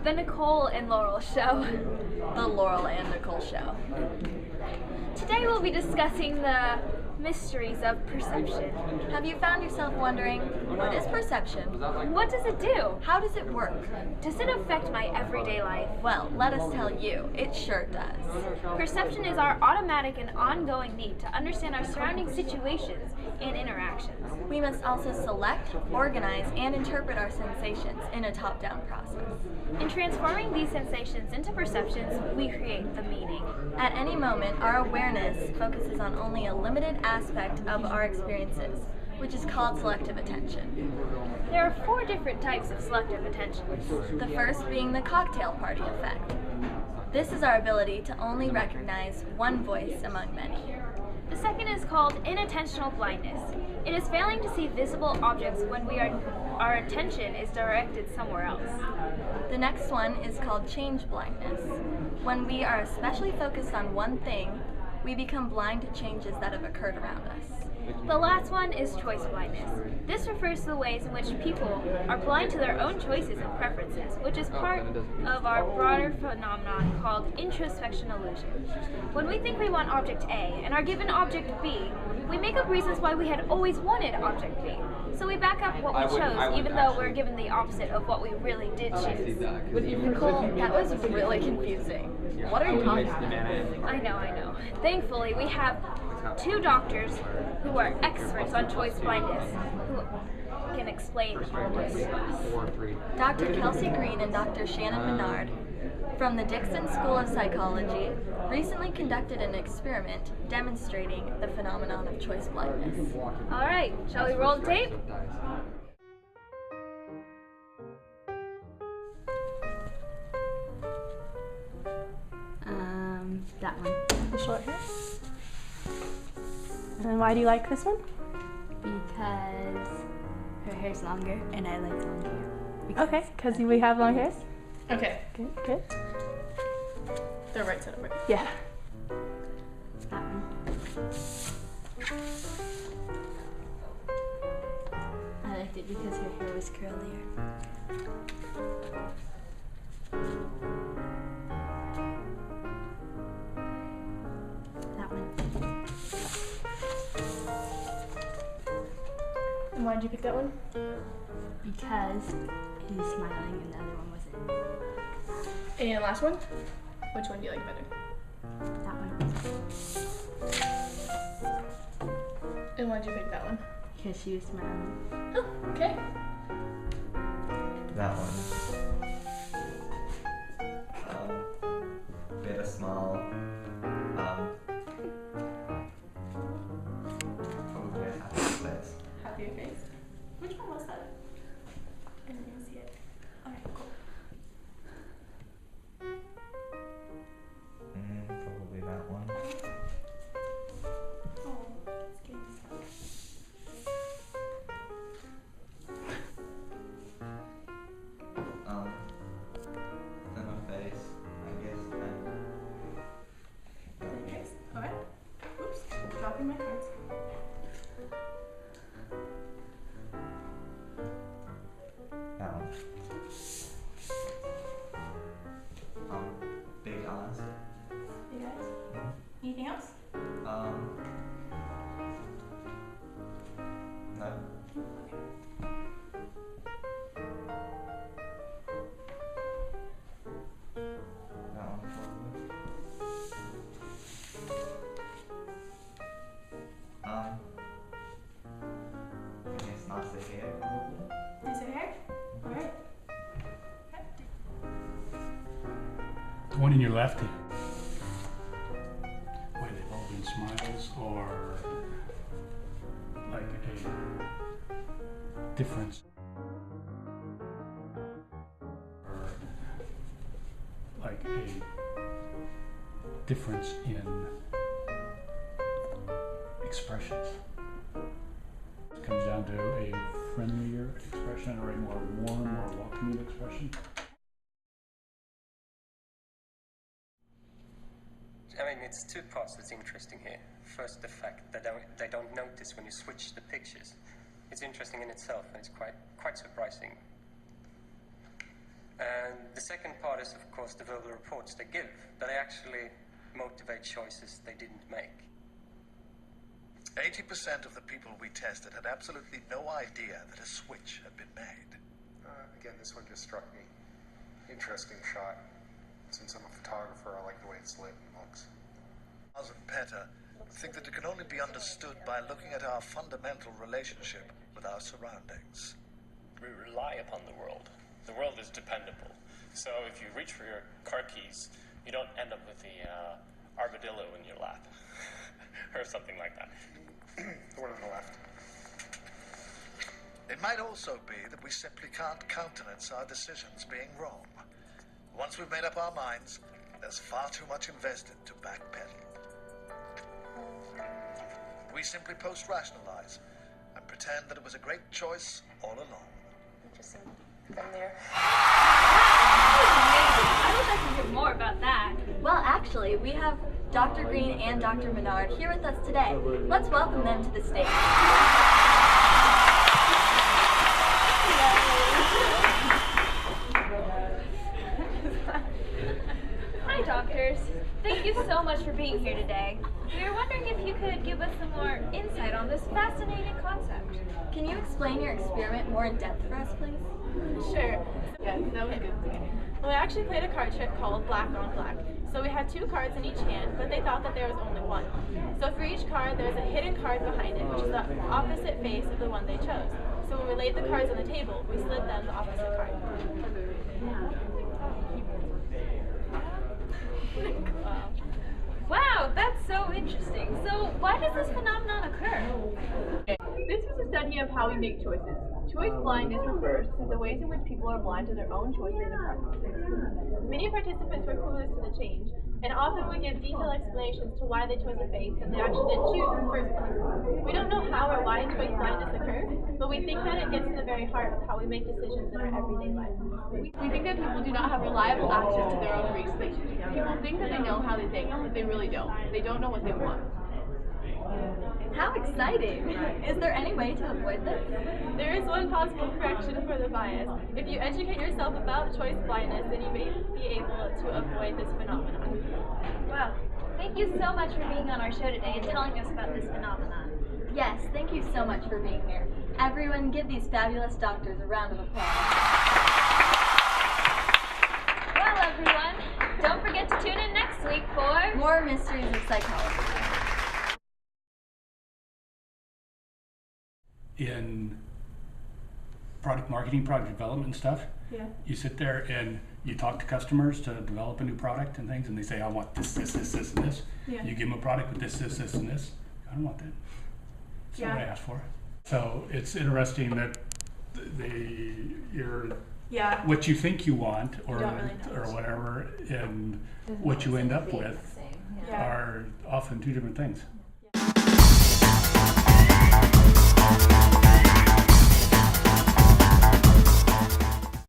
The Nicole and Laurel show. The Laurel and Nicole show. Today we'll be discussing the mysteries of perception. Have you found yourself wondering, what is perception? What does it do? How does it work? Does it affect my everyday life? Well, let us tell you, it sure does. Perception is our automatic and ongoing need to understand our surrounding situations and interactions. We must also select, organize, and interpret our sensations in a top-down process. In transforming these sensations into perceptions, we create the meaning. At any moment, our awareness focuses on only a limited aspect of our experiences, which is called selective attention. There are 4 different types of selective attention. The first being the cocktail party effect. This is our ability to only recognize one voice among many. The second is called inattentional blindness. It is failing to see visible objects when our attention is directed somewhere else. The next one is called change blindness. When we are especially focused on one thing, we become blind to changes that have occurred around us. The last one is choice blindness. This refers to the ways in which people are blind to their own choices and preferences, which is part of our broader phenomenon called introspection illusion. When we think we want object A and are given object B, we make up reasons why we had always wanted object B. So we back up what we chose, even though we're given the opposite of what we really did choose. Nicole, that was really confusing. What are you talking about? I know. Thankfully, we have 2 doctors who are experts on choice blindness who can explain all this to us. Dr. Kelsy Green and Dr. Shannon Menard from the Dixon School of Psychology recently conducted an experiment demonstrating the phenomenon of choice blindness. All right, shall we roll the tape? That one. The short hair. And why do you like this one? Because her hair's longer and I like long hair. Okay, because we have long hairs? Okay, Good. the right side of it. Yeah. That one. I liked it because her hair was curlier. That one. And why did you pick that one? Because he was smiling and the other one wasn't. And last one? Which one do you like better? That one. And why did you pick that one? Because she was smiling. Oh, okay. That one. We had a small, probably a happy face. Happier face. Which one was that? I didn't even see it. Alright, cool. Probably that one. Oh, it's getting stuck. Then a face, I guess. Okay, alright. Oops, dropping my cards. That one. Big eyes. You guys? Anything else? No. That one probably. I guess nicer hair probably. Is it hair? Alright. The one in your left hand. Why they've all been smiles or like a difference. Or like a difference in expressions. It comes down to a friendlier expression or a more warm or welcoming expression. I mean, it's 2 parts that's interesting here. First, the fact that they don't notice when you switch the pictures. It's interesting in itself, and it's quite surprising. And the second part is, of course, the verbal reports they give, that they actually motivate choices they didn't make. 80% of the people we tested had absolutely no idea that a switch had been made. Again, this one just struck me. Interesting shot. Since I'm a photographer, I like the way it's lit and looks. Oz and Petter think that it can only be understood by looking at our fundamental relationship with our surroundings. We rely upon the world. The world is dependable. So if you reach for your car keys, you don't end up with the armadillo in your lap. Or something like that. The one on the left. It might also be that we simply can't countenance our decisions being wrong. Once we've made up our minds, there's far too much invested to backpedal. We simply post-rationalize and pretend that it was a great choice all along. Interesting. From there. I wish I could hear more about that. Well, actually, we have Dr. Green and Dr. Menard here with us today. Let's welcome them to the stage. Hi, doctors. Thank you so much for being here today. We were wondering if you could give us some more insight on this fascinating concept. Can you explain your experiment more in depth for us, please? Sure. Yes, that was good. Well, we actually played a card trick called Black on Black. So we had 2 cards in each hand, but they thought that there was only one. So for each card, there's a hidden card behind it, which is the opposite face of the one they chose. So when we laid the cards on the table, we slid them the opposite card. Wow, that's so interesting. So why does this phenomenon occur? This was a study of how we make choices. Choice blindness refers to the ways in which people are blind to their own choices and preferences. Many participants were clueless to the change, and often would give detailed explanations to why they chose a face that they actually didn't choose in the first place. We don't know how or why choice blindness occurs, but we think that it gets to the very heart of how we make decisions in our everyday life. We think that people do not have reliable access to their own reasoning. People think that they know how they think, but they really don't. They don't know what they want. How exciting! Is there any way to avoid this? There is one possible correction for the bias. If you educate yourself about choice blindness, then you may be able to avoid this phenomenon. Wow. Thank you so much for being on our show today and telling us about this phenomenon. Yes, thank you so much for being here. Everyone give these fabulous doctors a round of applause. Well, everyone, don't forget to tune in next week for More Mysteries of Psychology. In product marketing, product development stuff, you sit there and you talk to customers to develop a new product and things, and they say, I want this, this, this, this, and this. Yeah. You give them a product with this, this, this, and this. I don't want that. That's not what I asked for. So it's interesting that what you think you want or whatever, and what you end up with are often 2 different things.